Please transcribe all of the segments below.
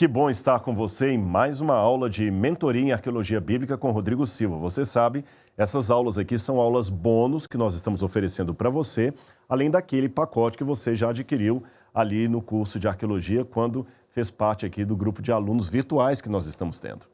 Que bom estar com você em mais uma aula de mentoria em arqueologia bíblica com Rodrigo Silva. Você sabe, essas aulas aqui são aulas bônus que nós estamos oferecendo para você, além daquele pacote que você já adquiriu ali no curso de arqueologia, quando fez parte aqui do grupo de alunos virtuais que nós estamos tendo.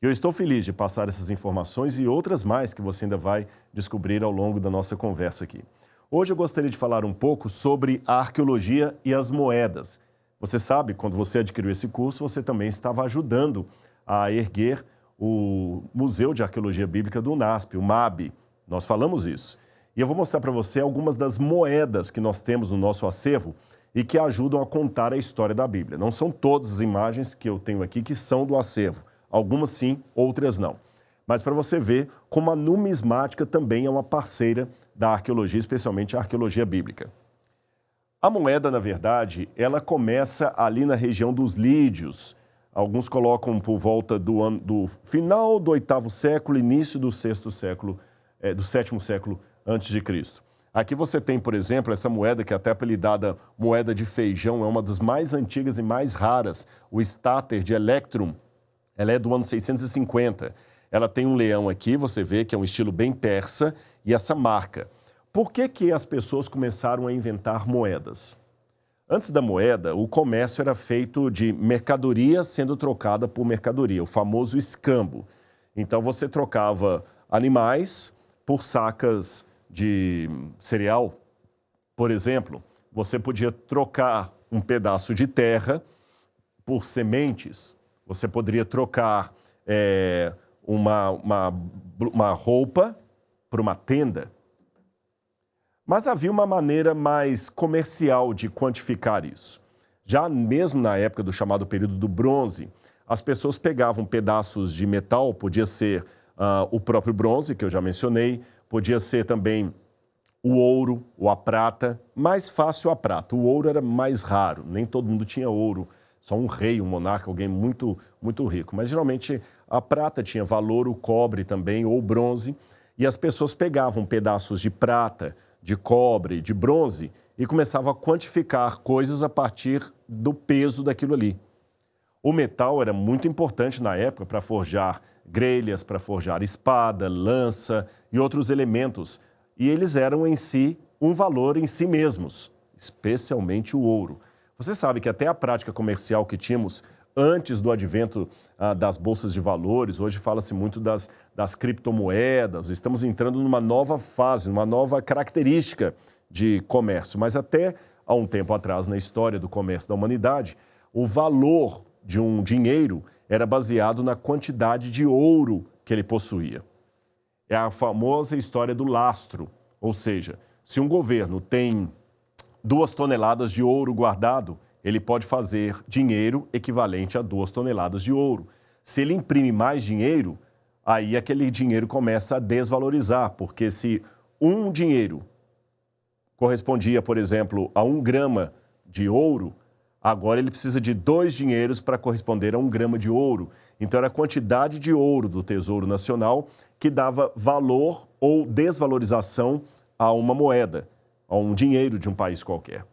Eu estou feliz de passar essas informações e outras mais que você ainda vai descobrir ao longo da nossa conversa aqui. Hoje eu gostaria de falar um pouco sobre a arqueologia e as moedas. Você sabe, quando você adquiriu esse curso, você também estava ajudando a erguer o Museu de Arqueologia Bíblica do UNASP, o MAB. Nós falamos isso. E eu vou mostrar para você algumas das moedas que nós temos no nosso acervo e que ajudam a contar a história da Bíblia. Não são todas as imagens que eu tenho aqui que são do acervo. Algumas sim, outras não. Mas para você ver como a numismática também é uma parceira da arqueologia, especialmente a arqueologia bíblica. A moeda, na verdade, ela começa ali na região dos Lídios. Alguns colocam por volta do final do 8º século, início do 6º século, do 7º século antes de Cristo. Aqui você tem, por exemplo, essa moeda que é até apelidada moeda de feijão, é uma das mais antigas e mais raras, o Stater de Electrum. Ela é do ano 650. Ela tem um leão aqui, você vê que é um estilo bem persa, e essa marca. Por que as pessoas começaram a inventar moedas? Antes da moeda, o comércio era feito de mercadoria sendo trocada por mercadoria, o famoso escambo. Então você trocava animais por sacas de cereal. Por exemplo, você podia trocar um pedaço de terra por sementes. Você poderia trocar uma roupa por uma tenda. Mas havia uma maneira mais comercial de quantificar isso. Já mesmo na época do chamado período do bronze, as pessoas pegavam pedaços de metal, podia ser o próprio bronze, que eu já mencionei, podia ser também o ouro ou a prata, mais fácil a prata. O ouro era mais raro, nem todo mundo tinha ouro, só um rei, um monarca, alguém muito, muito rico. Mas geralmente a prata tinha valor, o cobre também, ou o bronze, e as pessoas pegavam pedaços de prata, de cobre, de bronze, e começavam a quantificar coisas a partir do peso daquilo ali. O metal era muito importante na época para forjar grelhas, para forjar espada, lança e outros elementos. E eles eram em si um valor em si mesmos, especialmente o ouro. Você sabe que até a prática comercial que tínhamos antes do advento das bolsas de valores, hoje fala-se muito das criptomoedas, estamos entrando numa nova fase, numa nova característica de comércio. Mas até há um tempo atrás, na história do comércio da humanidade, o valor de um dinheiro era baseado na quantidade de ouro que ele possuía. É a famosa história do lastro, ou seja, se um governo tem 2 toneladas de ouro guardado, ele pode fazer dinheiro equivalente a 2 toneladas de ouro. Se ele imprime mais dinheiro, aí aquele dinheiro começa a desvalorizar, porque se um dinheiro correspondia, por exemplo, a 1 grama de ouro, agora ele precisa de 2 dinheiros para corresponder a 1 grama de ouro. Então era a quantidade de ouro do Tesouro Nacional que dava valor ou desvalorização a uma moeda, a um dinheiro de um país qualquer.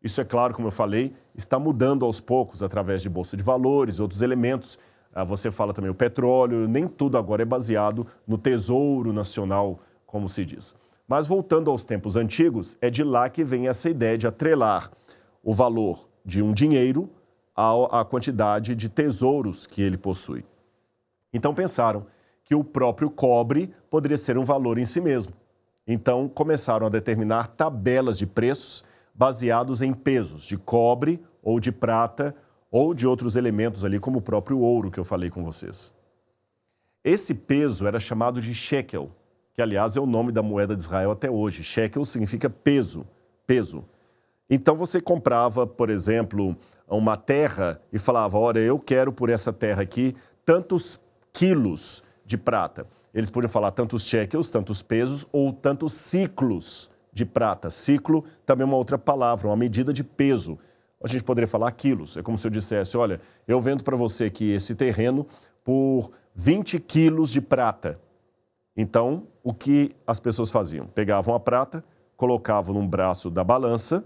Isso, é claro, como eu falei, está mudando aos poucos através de bolsa de valores, outros elementos. Você fala também o petróleo, nem tudo agora é baseado no Tesouro Nacional, como se diz. Mas voltando aos tempos antigos, é de lá que vem essa ideia de atrelar o valor de um dinheiro à quantidade de tesouros que ele possui. Então pensaram que o próprio cobre poderia ser um valor em si mesmo. Então começaram a determinar tabelas de preços baseados em pesos de cobre ou de prata ou de outros elementos ali, como o próprio ouro que eu falei com vocês. Esse peso era chamado de shekel, que aliás é o nome da moeda de Israel até hoje. Shekel significa peso, peso. Então você comprava, por exemplo, uma terra e falava, olha, eu quero por essa terra aqui tantos quilos de prata. Eles podiam falar tantos shekels, tantos pesos ou tantos ciclos de prata. Ciclo também é uma outra palavra, uma medida de peso. A gente poderia falar quilos. É como se eu dissesse, olha, eu vendo para você aqui esse terreno por 20 quilos de prata. Então, o que as pessoas faziam? Pegavam a prata, colocavam num braço da balança,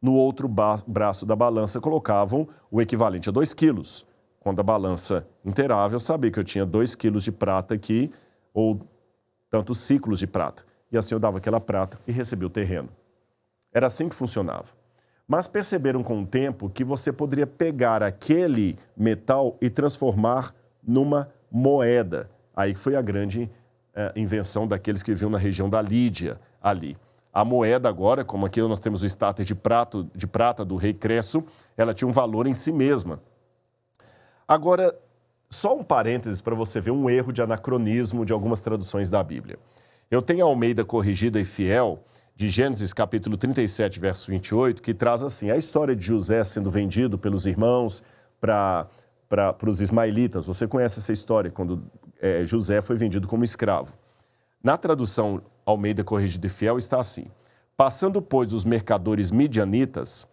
no outro braço da balança colocavam o equivalente a 2 quilos. Quando a balança inteirava, eu sabia que eu tinha 2 quilos de prata aqui, ou tantos ciclos de prata. E assim eu dava aquela prata e recebia o terreno. Era assim que funcionava. Mas perceberam com o tempo que você poderia pegar aquele metal e transformar numa moeda. Aí foi a grande invenção daqueles que viviam na região da Lídia ali. A moeda agora, como aqui nós temos o estáter de prata do rei Cresso, ela tinha um valor em si mesma. Agora, só um parênteses para você ver um erro de anacronismo de algumas traduções da Bíblia. Eu tenho a Almeida Corrigida e Fiel, de Gênesis capítulo 37, verso 28, que traz assim, a história de José sendo vendido pelos irmãos para os ismaelitas. Você conhece essa história, quando José foi vendido como escravo. Na tradução Almeida Corrigida e Fiel está assim, passando, pois, os mercadores midianitas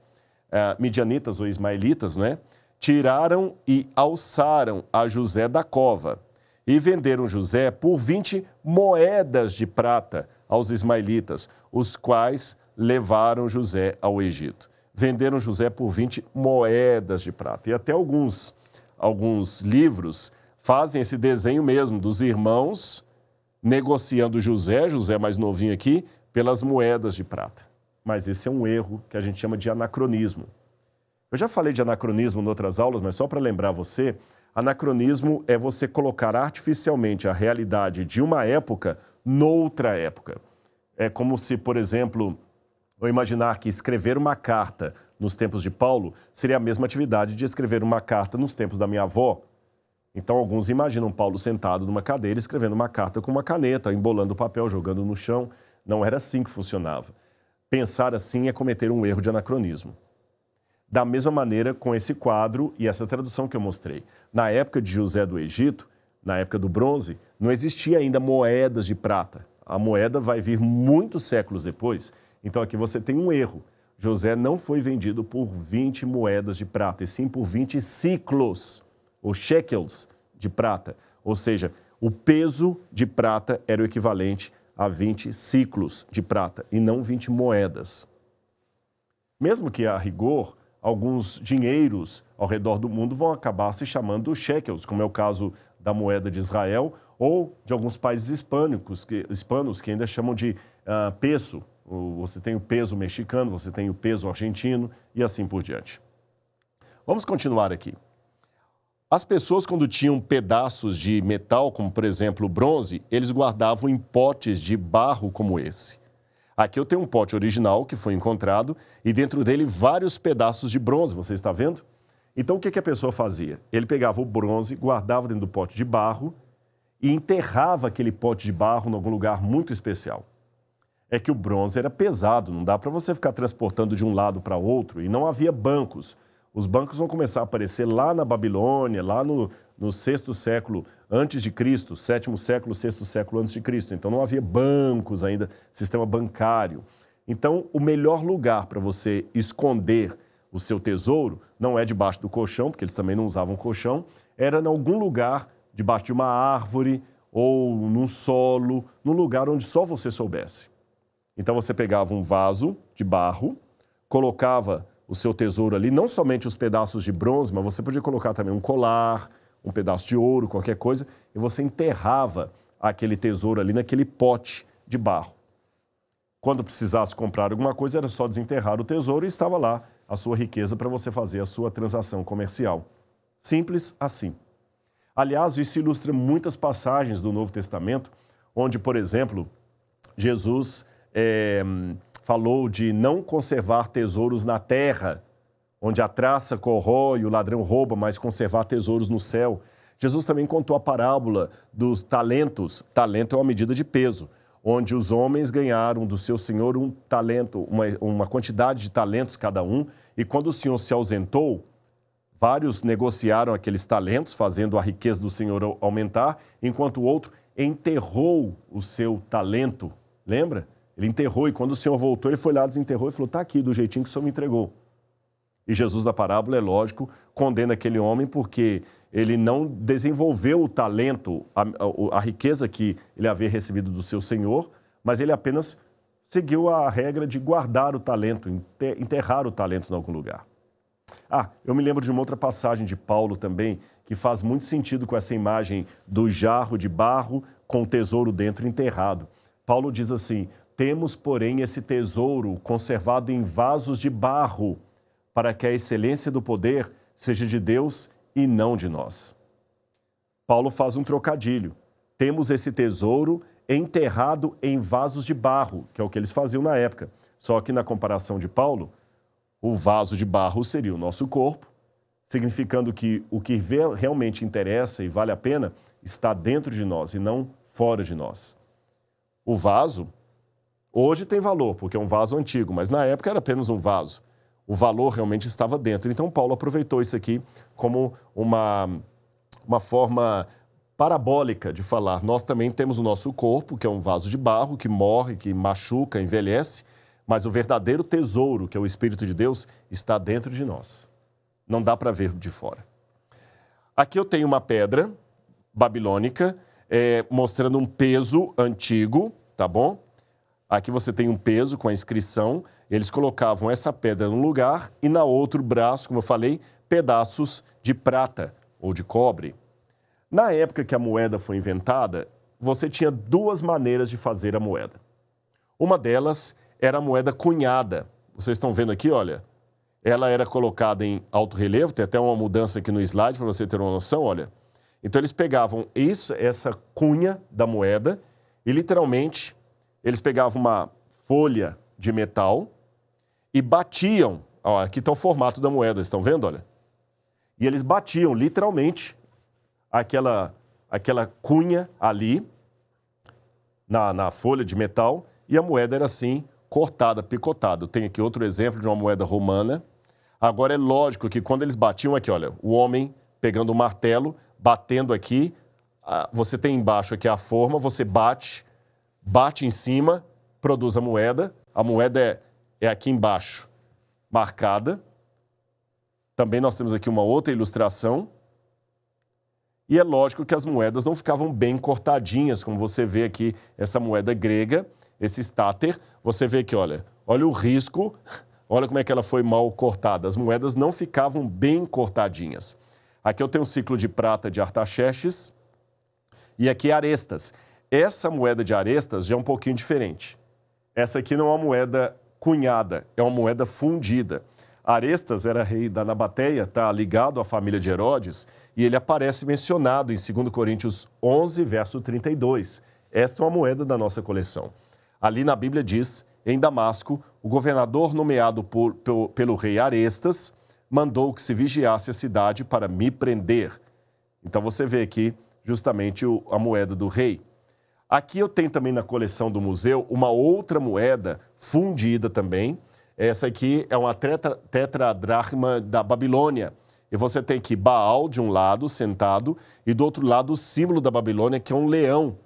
ou ismaelitas, não é? Tiraram e alçaram a José da cova e venderam José por 20 moedas de prata aos ismaelitas, os quais levaram José ao Egito. Venderam José por 20 moedas de prata. E até alguns livros fazem esse desenho mesmo dos irmãos negociando José mais novinho aqui, pelas moedas de prata. Mas esse é um erro que a gente chama de anacronismo. Eu já falei de anacronismo em outras aulas, mas só para lembrar você, anacronismo é você colocar artificialmente a realidade de uma época noutra época. É como se, por exemplo, eu imaginar que escrever uma carta nos tempos de Paulo seria a mesma atividade de escrever uma carta nos tempos da minha avó. Então, alguns imaginam Paulo sentado numa cadeira, escrevendo uma carta com uma caneta, embolando o papel, jogando no chão. Não era assim que funcionava. Pensar assim é cometer um erro de anacronismo. Da mesma maneira com esse quadro e essa tradução que eu mostrei. Na época de José do Egito, na época do bronze, não existia ainda moedas de prata. A moeda vai vir muitos séculos depois. Então, aqui você tem um erro. José não foi vendido por 20 moedas de prata, e sim por 20 ciclos, ou shekels de prata. Ou seja, o peso de prata era o equivalente a 20 ciclos de prata, e não 20 moedas. Mesmo que, a rigor, alguns dinheiros ao redor do mundo vão acabar se chamando shekels, como é o caso da moeda de Israel, ou de alguns países hispanos que ainda chamam de peso. Você tem o peso mexicano, você tem o peso argentino e assim por diante. Vamos continuar aqui. As pessoas, quando tinham pedaços de metal, como por exemplo o bronze, eles guardavam em potes de barro como esse. Aqui eu tenho um pote original que foi encontrado e dentro dele vários pedaços de bronze, você está vendo? Então o que a pessoa fazia? Ele pegava o bronze, guardava dentro do pote de barro e enterrava aquele pote de barro em algum lugar muito especial. É que o bronze era pesado, não dá para você ficar transportando de um lado para outro e não havia bancos. Os bancos vão começar a aparecer lá na Babilônia, lá no 6º século antes de Cristo, 7º século, 6º século antes de Cristo. Então não havia bancos ainda, sistema bancário. Então o melhor lugar para você esconder o seu tesouro não é debaixo do colchão, porque eles também não usavam colchão, era em algum lugar, debaixo de uma árvore ou num solo, num lugar onde só você soubesse. Então você pegava um vaso de barro, colocava o seu tesouro ali, não somente os pedaços de bronze, mas você podia colocar também um colar, um pedaço de ouro, qualquer coisa, e você enterrava aquele tesouro ali naquele pote de barro. Quando precisasse comprar alguma coisa, era só desenterrar o tesouro e estava lá a sua riqueza para você fazer a sua transação comercial. Simples assim. Aliás, isso ilustra muitas passagens do Novo Testamento, onde, por exemplo, Jesus falou de não conservar tesouros na terra, onde a traça corrói e o ladrão rouba, mas conservar tesouros no céu. Jesus também contou a parábola dos talentos. Talento é uma medida de peso, onde os homens ganharam do seu senhor um talento, uma quantidade de talentos cada um, e quando o senhor se ausentou, vários negociaram aqueles talentos, fazendo a riqueza do senhor aumentar, enquanto o outro enterrou o seu talento. Lembra? Ele enterrou e quando o senhor voltou, ele foi lá, desenterrou e falou, está aqui, do jeitinho que o senhor me entregou. E Jesus da parábola, é lógico, condena aquele homem porque ele não desenvolveu o talento, a riqueza que ele havia recebido do seu senhor, mas ele apenas seguiu a regra de guardar o talento, enterrar o talento em algum lugar. Eu me lembro de uma outra passagem de Paulo também, que faz muito sentido com essa imagem do jarro de barro com o tesouro dentro enterrado. Paulo diz assim: temos, porém, esse tesouro conservado em vasos de barro, para que a excelência do poder seja de Deus e não de nós. Paulo faz um trocadilho. Temos esse tesouro enterrado em vasos de barro, que é o que eles faziam na época. Só que na comparação de Paulo, o vaso de barro seria o nosso corpo, significando que o que realmente interessa e vale a pena está dentro de nós e não fora de nós. O vaso, hoje tem valor, porque é um vaso antigo, mas na época era apenas um vaso. O valor realmente estava dentro. Então Paulo aproveitou isso aqui como uma forma parabólica de falar. Nós também temos o nosso corpo, que é um vaso de barro, que morre, que machuca, envelhece, mas o verdadeiro tesouro, que é o Espírito de Deus, está dentro de nós. Não dá para ver de fora. Aqui eu tenho uma pedra babilônica, mostrando um peso antigo, tá bom? Aqui você tem um peso com a inscrição. Eles colocavam essa pedra num lugar e na outro braço, como eu falei, pedaços de prata ou de cobre. Na época que a moeda foi inventada, você tinha duas maneiras de fazer a moeda. Uma delas era a moeda cunhada. Vocês estão vendo aqui, olha. Ela era colocada em alto relevo, tem até uma mudança aqui no slide para você ter uma noção, olha. Então eles pegavam essa cunha da moeda e literalmente eles pegavam uma folha de metal e batiam. Aqui está o formato da moeda, estão vendo, olha? E eles batiam literalmente aquela cunha ali na folha de metal e a moeda era assim, cortada, picotada. Tem aqui outro exemplo de uma moeda romana. Agora é lógico que quando eles batiam aqui, olha, o homem pegando o martelo, batendo aqui, você tem embaixo aqui a forma, você bate em cima, produz a moeda é aqui embaixo, marcada. Também nós temos aqui uma outra ilustração. E é lógico que as moedas não ficavam bem cortadinhas, como você vê aqui, essa moeda grega, esse estáter, você vê aqui, olha o risco, olha como é que ela foi mal cortada. As moedas não ficavam bem cortadinhas. Aqui eu tenho um ciclo de prata de Artaxerxes e aqui arestas. Essa moeda de arestas já é um pouquinho diferente. Essa aqui não é uma moeda cunhada, é uma moeda fundida. Arestas era rei da Nabateia, está ligado à família de Herodes, e ele aparece mencionado em 2 Coríntios 11, verso 32. Esta é uma moeda da nossa coleção. Ali na Bíblia diz, em Damasco, o governador nomeado pelo rei Arestas mandou que se vigiasse a cidade para me prender. Então você vê aqui justamente a moeda do rei. Aqui eu tenho também na coleção do museu uma outra moeda fundida também. Essa aqui é uma tetradracma da Babilônia. E você tem aqui Baal de um lado, sentado, e do outro lado o símbolo da Babilônia, que é um leão,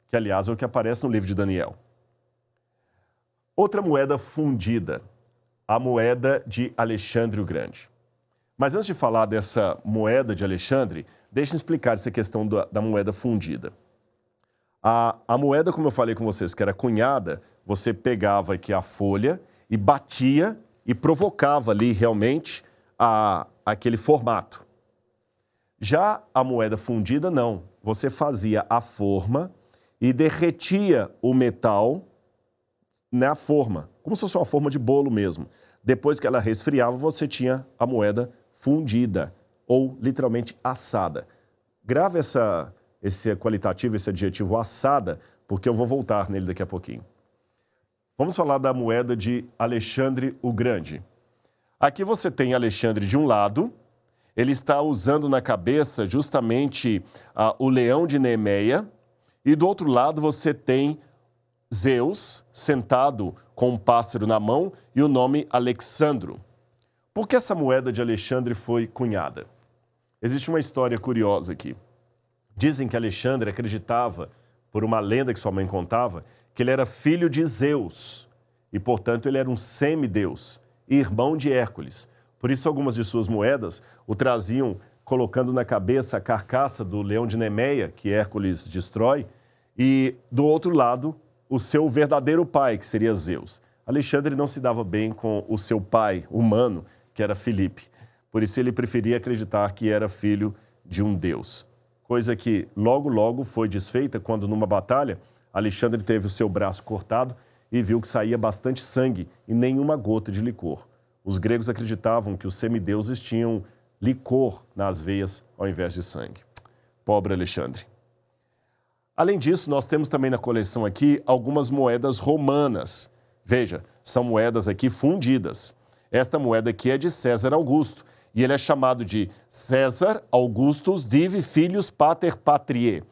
que aliás é o que aparece no livro de Daniel. Outra moeda fundida, a moeda de Alexandre o Grande. Mas antes de falar dessa moeda de Alexandre, deixa eu explicar essa questão da moeda fundida. A moeda, como eu falei com vocês, que era cunhada, você pegava aqui a folha e batia e provocava ali realmente aquele formato. Já a moeda fundida, não. Você fazia a forma e derretia o metal na forma, como se fosse uma forma de bolo mesmo. Depois que ela resfriava, você tinha a moeda fundida ou literalmente assada. Grave esse qualitativo, esse adjetivo assada, porque eu vou voltar nele daqui a pouquinho. Vamos falar da moeda de Alexandre o Grande. Aqui você tem Alexandre de um lado, ele está usando na cabeça justamente o leão de Nemeia, e do outro lado você tem Zeus sentado com um pássaro na mão e o nome Alexandro. Por que essa moeda de Alexandre foi cunhada? Existe uma história curiosa aqui. Dizem que Alexandre acreditava, por uma lenda que sua mãe contava, que ele era filho de Zeus e, portanto, ele era um semideus, irmão de Hércules. Por isso, algumas de suas moedas o traziam colocando na cabeça a carcaça do leão de Nemeia, que Hércules destrói, e do outro lado, o seu verdadeiro pai, que seria Zeus. Alexandre não se dava bem com o seu pai humano, que era Filipe. Por isso ele preferia acreditar que era filho de um deus. Coisa que logo foi desfeita quando, numa batalha, Alexandre teve o seu braço cortado e viu que saía bastante sangue e nenhuma gota de licor. Os gregos acreditavam que os semideuses tinham licor nas veias ao invés de sangue. Pobre Alexandre. Além disso, nós temos também na coleção aqui algumas moedas romanas. Veja, são moedas aqui fundidas. Esta moeda aqui é de César Augusto e ele é chamado de César Augustus Divi Filius Pater Patriae.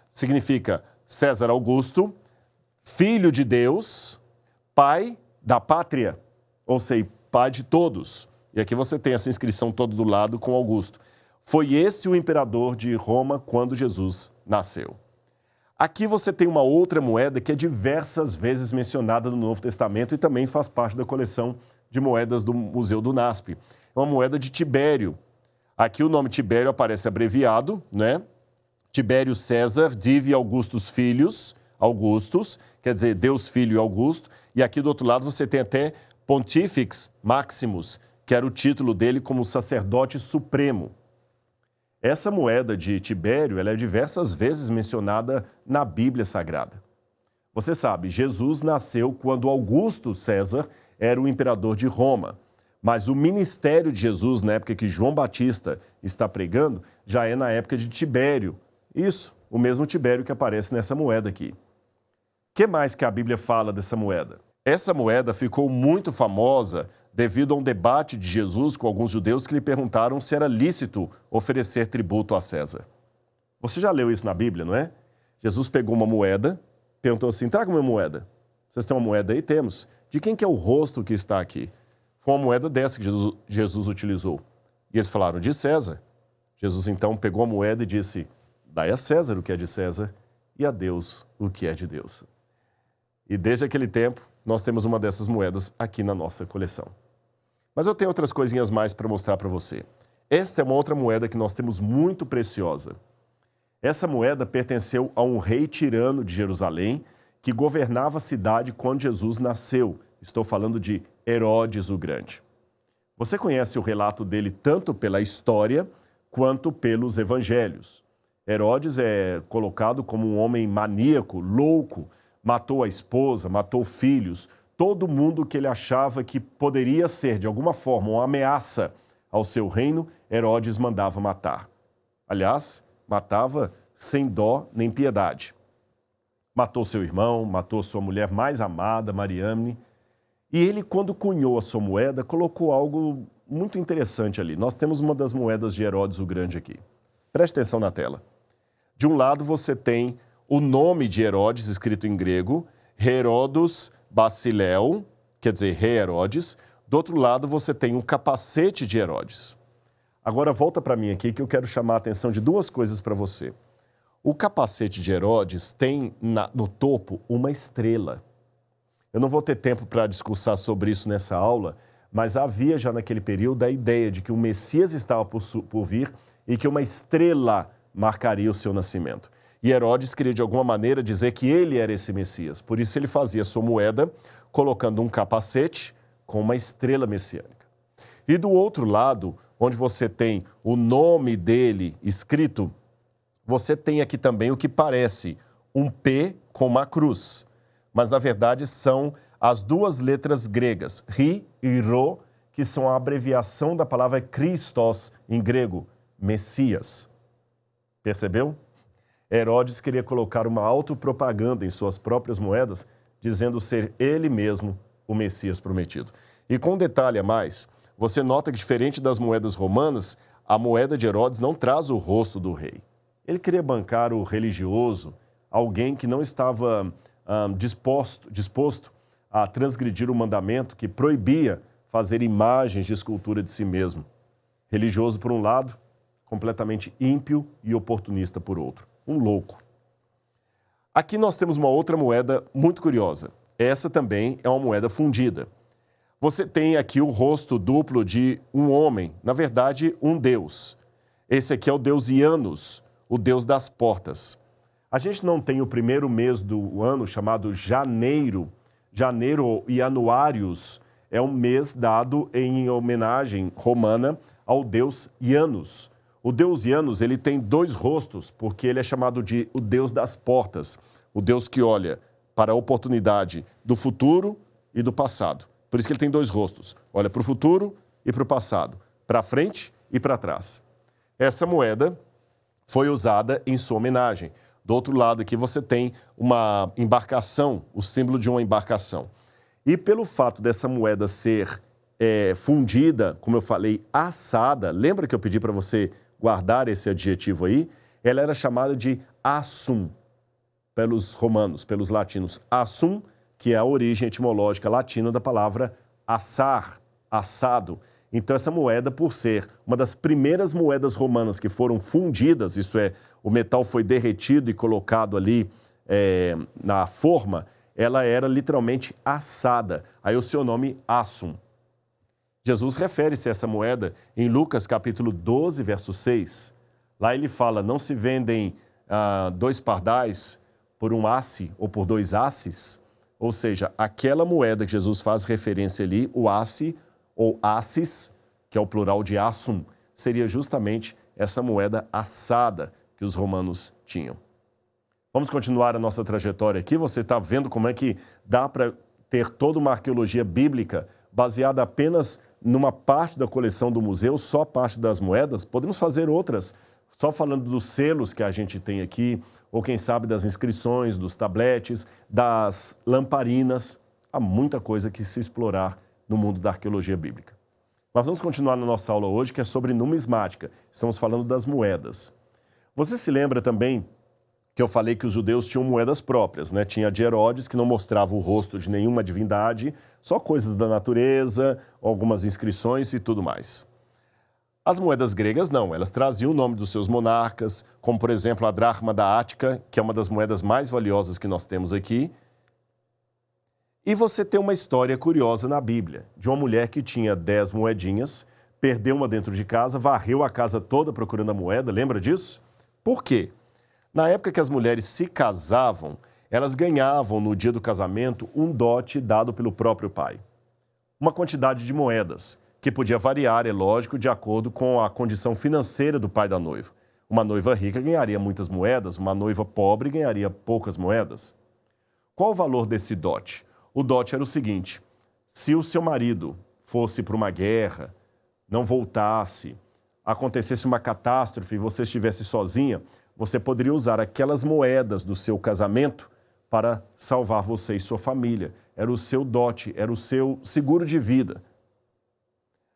Significa César Augusto, filho de Deus, pai da pátria, ou seja, pai de todos. E aqui você tem essa inscrição toda do lado com Augusto. Foi esse o imperador de Roma quando Jesus nasceu. Aqui você tem uma outra moeda que é diversas vezes mencionada no Novo Testamento e também faz parte da coleção de moedas do Museu do NASP. É uma moeda de Tibério. Aqui o nome Tibério aparece abreviado, né? Tibério César Divi Augustus Filius, Augustus, quer dizer Deus Filho e Augusto. E aqui do outro lado você tem até Pontifex Maximus, que era o título dele como sacerdote supremo. Essa moeda de Tibério, ela é diversas vezes mencionada na Bíblia Sagrada. Você sabe, Jesus nasceu quando Augusto César era o imperador de Roma. Mas o ministério de Jesus, na época que João Batista está pregando, já é na época de Tibério. Isso, o mesmo Tibério que aparece nessa moeda aqui. O que mais que a Bíblia fala dessa moeda? Essa moeda ficou muito famosa devido a um debate de Jesus com alguns judeus que lhe perguntaram se era lícito oferecer tributo a César. Você já leu isso na Bíblia, não é? Jesus pegou uma moeda, perguntou assim, traga uma moeda. Vocês têm uma moeda aí? Temos. De quem que é o rosto que está aqui? Foi uma moeda dessa que Jesus utilizou. E eles falaram, de César. Jesus então pegou a moeda e disse, dai a César o que é de César e a Deus o que é de Deus. E desde aquele tempo, nós temos uma dessas moedas aqui na nossa coleção. Mas eu tenho outras coisinhas mais para mostrar para você. Esta é uma outra moeda que nós temos muito preciosa. Essa moeda pertenceu a um rei tirano de Jerusalém que governava a cidade quando Jesus nasceu. Estou falando de Herodes o Grande. Você conhece o relato dele tanto pela história quanto pelos evangelhos. Herodes é colocado como um homem maníaco, louco, matou a esposa, matou filhos, todo mundo que ele achava que poderia ser, de alguma forma, uma ameaça ao seu reino, Herodes mandava matar. Aliás, matava sem dó nem piedade. Matou seu irmão, matou sua mulher mais amada, Mariamne, e ele, quando cunhou a sua moeda, colocou algo muito interessante ali. Nós temos uma das moedas de Herodes o Grande aqui. Preste atenção na tela. De um lado você tem o nome de Herodes, escrito em grego, Herodos Basileus, quer dizer, rei Herodes. Do outro lado você tem um capacete de Herodes. Agora volta para mim aqui que eu quero chamar a atenção de duas coisas para você. O capacete de Herodes tem no topo uma estrela. Eu não vou ter tempo para discursar sobre isso nessa aula, mas havia já naquele período a ideia de que o Messias estava por vir e que uma estrela marcaria o seu nascimento. E Herodes queria de alguma maneira dizer que ele era esse Messias. Por isso ele fazia sua moeda colocando um capacete com uma estrela messiânica. E do outro lado, onde você tem o nome dele escrito, você tem aqui também o que parece um P com uma cruz. Mas na verdade são as duas letras gregas, Ri e Ro, que são a abreviação da palavra Christos em grego, Messias. Percebeu? Herodes queria colocar uma autopropaganda em suas próprias moedas, dizendo ser ele mesmo o Messias prometido. E com um detalhe a mais, você nota que diferente das moedas romanas, a moeda de Herodes não traz o rosto do rei. Ele queria bancar o religioso, alguém que não estava disposto a transgredir o mandamento que proibia fazer imagens de escultura de si mesmo. Religioso por um lado, completamente ímpio e oportunista por outro. Um louco. Aqui nós temos uma outra moeda muito curiosa. Essa também é uma moeda fundida. Você tem aqui o rosto duplo de um homem, na verdade, um deus. Esse aqui é o deus Janus, o deus das portas. A gente não tem o primeiro mês do ano chamado janeiro. Janeiro e Anuários é um mês dado em homenagem romana ao deus Janus. O deus Janus, ele tem dois rostos, porque ele é chamado de o deus das portas, o deus que olha para a oportunidade do futuro e do passado. Por isso que ele tem dois rostos, olha para o futuro e para o passado, para frente e para trás. Essa moeda foi usada em sua homenagem. Do outro lado aqui você tem uma embarcação, o símbolo de uma embarcação. E pelo fato dessa moeda ser fundida, como eu falei, assada, lembra que eu pedi para você guardar esse adjetivo aí? Ela era chamada de assum, pelos romanos, pelos latinos. Assum, que é a origem etimológica latina da palavra assar, assado. Então, essa moeda, por ser uma das primeiras moedas romanas que foram fundidas, isto é, o metal foi derretido e colocado ali na forma, ela era literalmente assada. Aí o seu nome, assum. Jesus refere-se a essa moeda em Lucas capítulo 12, verso 6. Lá ele fala, não se vendem 2 pardais por um asse ou por 2 asses. Ou seja, aquela moeda que Jesus faz referência ali, o asse, ou assis, que é o plural de assum, seria justamente essa moeda assada que os romanos tinham. Vamos continuar a nossa trajetória aqui. Você está vendo como é que dá para ter toda uma arqueologia bíblica baseada apenas numa parte da coleção do museu, só parte das moedas? Podemos fazer outras, só falando dos selos que a gente tem aqui, ou quem sabe das inscrições, dos tabletes, das lamparinas. Há muita coisa que se explorar no mundo da arqueologia bíblica. Mas vamos continuar na nossa aula hoje, que é sobre numismática. Estamos falando das moedas. Você se lembra também que eu falei que os judeus tinham moedas próprias, né? Tinha a de Herodes, que não mostrava o rosto de nenhuma divindade, só coisas da natureza, algumas inscrições e tudo mais. As moedas gregas não, elas traziam o nome dos seus monarcas, como por exemplo a dracma da Ática, que é uma das moedas mais valiosas que nós temos aqui. E você tem uma história curiosa na Bíblia, de uma mulher que tinha 10 moedinhas, perdeu uma dentro de casa, varreu a casa toda procurando a moeda, lembra disso? Por quê? Na época que as mulheres se casavam, elas ganhavam no dia do casamento um dote dado pelo próprio pai. Uma quantidade de moedas, que podia variar, é lógico, de acordo com a condição financeira do pai da noiva. Uma noiva rica ganharia muitas moedas, uma noiva pobre ganharia poucas moedas. Qual o valor desse dote? O dote era o seguinte, se o seu marido fosse para uma guerra, não voltasse, acontecesse uma catástrofe e você estivesse sozinha, você poderia usar aquelas moedas do seu casamento para salvar você e sua família. Era o seu dote, era o seu seguro de vida.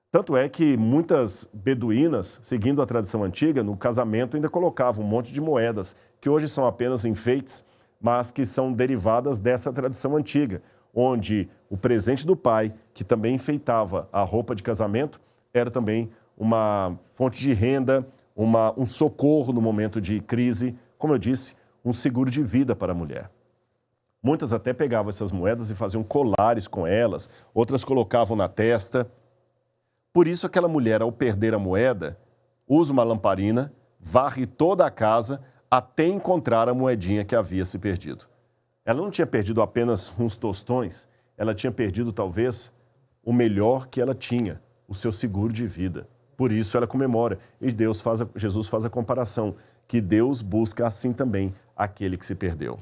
Tanto é que muitas beduínas, seguindo a tradição antiga, no casamento ainda colocavam um monte de moedas, que hoje são apenas enfeites, mas que são derivadas dessa tradição antiga, onde o presente do pai, que também enfeitava a roupa de casamento, era também uma fonte de renda, um socorro no momento de crise, como eu disse, um seguro de vida para a mulher. Muitas até pegavam essas moedas e faziam colares com elas, outras colocavam na testa. Por isso aquela mulher, ao perder a moeda, usa uma lamparina, varre toda a casa até encontrar a moedinha que havia se perdido. Ela não tinha perdido apenas uns tostões, ela tinha perdido talvez o melhor que ela tinha, o seu seguro de vida. Por isso ela comemora e Jesus faz a comparação, que Deus busca assim também aquele que se perdeu.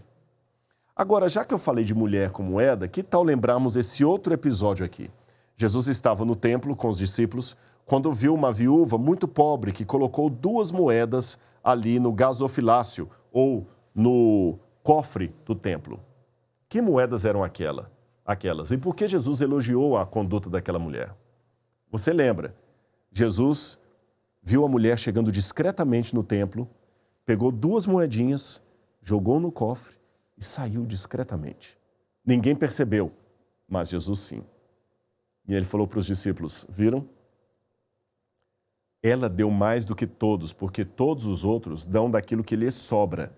Agora, já que eu falei de mulher com moeda, que tal lembrarmos esse outro episódio aqui? Jesus estava no templo com os discípulos quando viu uma viúva muito pobre que colocou 2 moedas ali no gasofilácio ou no cofre do templo. Que moedas eram aquelas? E por que Jesus elogiou a conduta daquela mulher? Você lembra? Jesus viu a mulher chegando discretamente no templo, pegou 2 moedinhas, jogou no cofre e saiu discretamente. Ninguém percebeu, mas Jesus sim. E ele falou para os discípulos, viram? Ela deu mais do que todos, porque todos os outros dão daquilo que lhes sobra.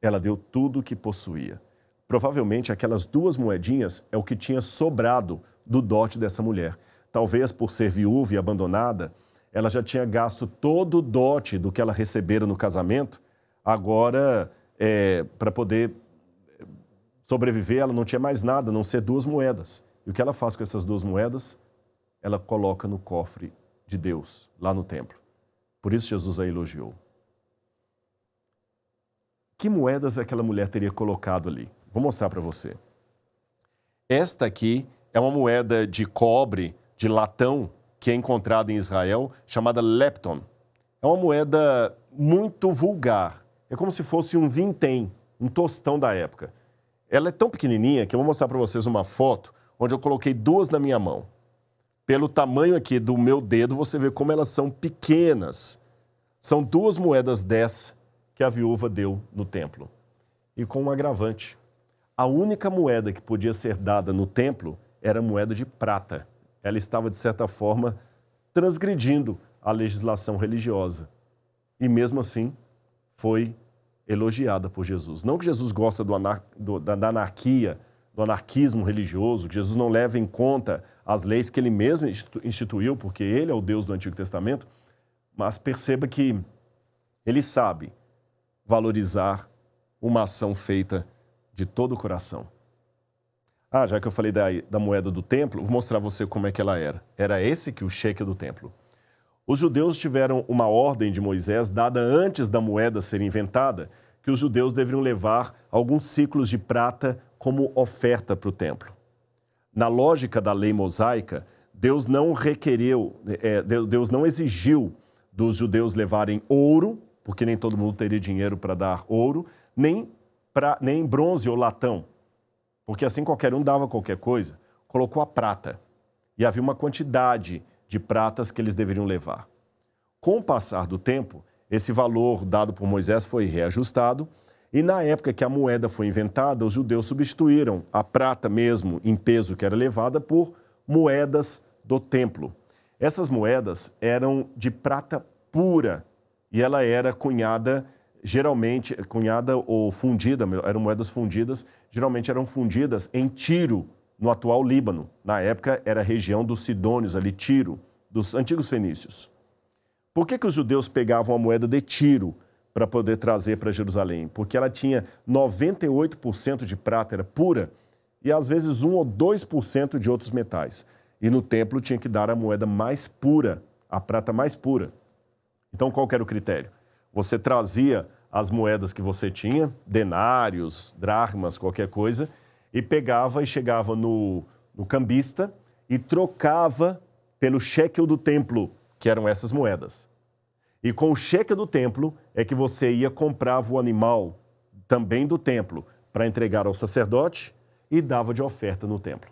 Ela deu tudo o que possuía. Provavelmente aquelas 2 moedinhas é o que tinha sobrado do dote dessa mulher. Talvez por ser viúva e abandonada, ela já tinha gasto todo o dote do que ela recebera no casamento. Agora para poder sobreviver, ela não tinha mais nada, a não ser 2 moedas. E o que ela faz com essas 2 moedas? Ela coloca no cofre de Deus, lá no templo. Por isso Jesus a elogiou. Que moedas aquela mulher teria colocado ali? Vou mostrar para você. Esta aqui é uma moeda de cobre, de latão, que é encontrada em Israel, chamada lepton. É uma moeda muito vulgar. É como se fosse um vintém, um tostão da época. Ela é tão pequenininha que eu vou mostrar para vocês uma foto onde eu coloquei 2 na minha mão. Pelo tamanho aqui do meu dedo, você vê como elas são pequenas. São 2 moedas dessa que a viúva deu no templo. E com um agravante. A única moeda que podia ser dada no templo era a moeda de prata. Ela estava, de certa forma, transgredindo a legislação religiosa. E mesmo assim, foi elogiada por Jesus. Não que Jesus gosta da anarquia, do anarquismo religioso, que Jesus não leva em conta as leis que ele mesmo instituiu, porque ele é o Deus do Antigo Testamento, mas perceba que ele sabe valorizar uma ação feita de todo o coração. Já que eu falei da moeda do templo, vou mostrar a você como é que ela era. Era esse que o shekel do templo. Os judeus tiveram uma ordem de Moisés dada antes da moeda ser inventada, que os judeus deveriam levar alguns ciclos de prata como oferta para o templo. Na lógica da lei mosaica, Deus não Deus não exigiu dos judeus levarem ouro, porque nem todo mundo teria dinheiro para dar ouro, nem bronze ou latão, porque assim qualquer um dava qualquer coisa. Colocou a prata, e havia uma quantidade de pratas que eles deveriam levar. Com o passar do tempo, esse valor dado por Moisés foi reajustado, e na época que a moeda foi inventada, os judeus substituíram a prata mesmo em peso que era levada por moedas do templo. Essas moedas eram de prata pura, e ela era geralmente cunhada ou fundida, eram moedas fundidas, geralmente eram fundidas em Tiro, no atual Líbano. Na época era a região dos Sidônios, ali Tiro, dos antigos fenícios. Por que os judeus pegavam a moeda de Tiro para poder trazer para Jerusalém? Porque ela tinha 98% de prata, era pura, e às vezes 1 ou 2% de outros metais. E no templo tinha que dar a moeda mais pura, a prata mais pura. Então qual que era o critério? Você trazia as moedas que você tinha, denários, dracmas, qualquer coisa, e pegava e chegava no cambista e trocava pelo shekel do templo, que eram essas moedas. E com o shekel do templo é que você ia comprar o animal também do templo para entregar ao sacerdote e dava de oferta no templo.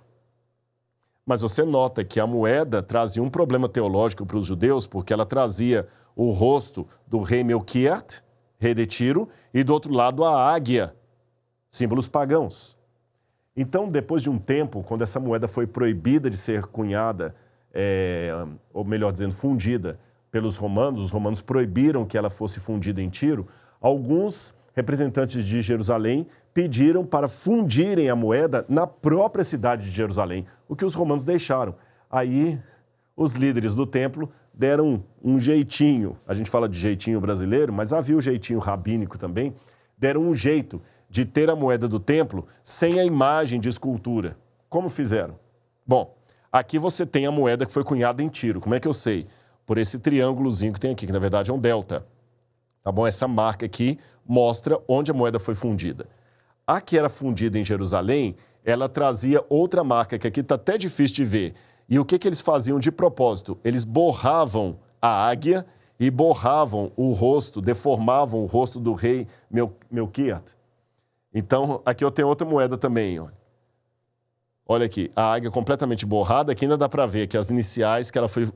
Mas você nota que a moeda trazia um problema teológico para os judeus, porque ela trazia o rosto do rei Melquiart, rei de Tiro, e do outro lado a águia, símbolos pagãos. Então, depois de um tempo, quando essa moeda foi proibida de ser cunhada, ou melhor dizendo, fundida pelos romanos, os romanos proibiram que ela fosse fundida em Tiro, alguns representantes de Jerusalém pediram para fundirem a moeda na própria cidade de Jerusalém, o que os romanos deixaram. Aí, os líderes do templo deram um jeitinho, a gente fala de jeitinho brasileiro, mas havia o jeitinho rabínico também, deram um jeito de ter a moeda do templo sem a imagem de escultura. Como fizeram? Bom, aqui você tem a moeda que foi cunhada em Tiro. Como é que eu sei? Por esse triângulozinho que tem aqui, que na verdade é um delta. Tá bom? Essa marca aqui mostra onde a moeda foi fundida. A que era fundida em Jerusalém, ela trazia outra marca, que aqui está até difícil de ver. E o que eles faziam de propósito? Eles borravam a águia e borravam o rosto, deformavam o rosto do rei Melquiart. Então, aqui eu tenho outra moeda também. Olha aqui, a águia completamente borrada. Aqui ainda dá para ver que as iniciais que ela foi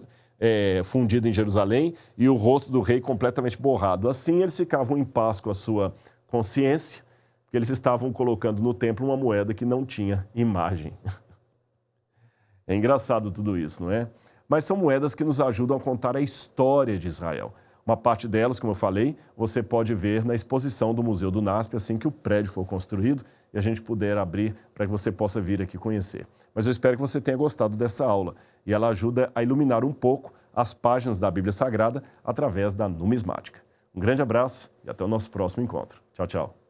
fundida em Jerusalém e o rosto do rei completamente borrado. Assim, eles ficavam em paz com a sua consciência, porque eles estavam colocando no templo uma moeda que não tinha imagem. É engraçado tudo isso, não é? Mas são moedas que nos ajudam a contar a história de Israel. Uma parte delas, como eu falei, você pode ver na exposição do Museu do NASP assim que o prédio for construído e a gente puder abrir para que você possa vir aqui conhecer. Mas eu espero que você tenha gostado dessa aula e ela ajuda a iluminar um pouco as páginas da Bíblia Sagrada através da numismática. Um grande abraço e até o nosso próximo encontro. Tchau, tchau.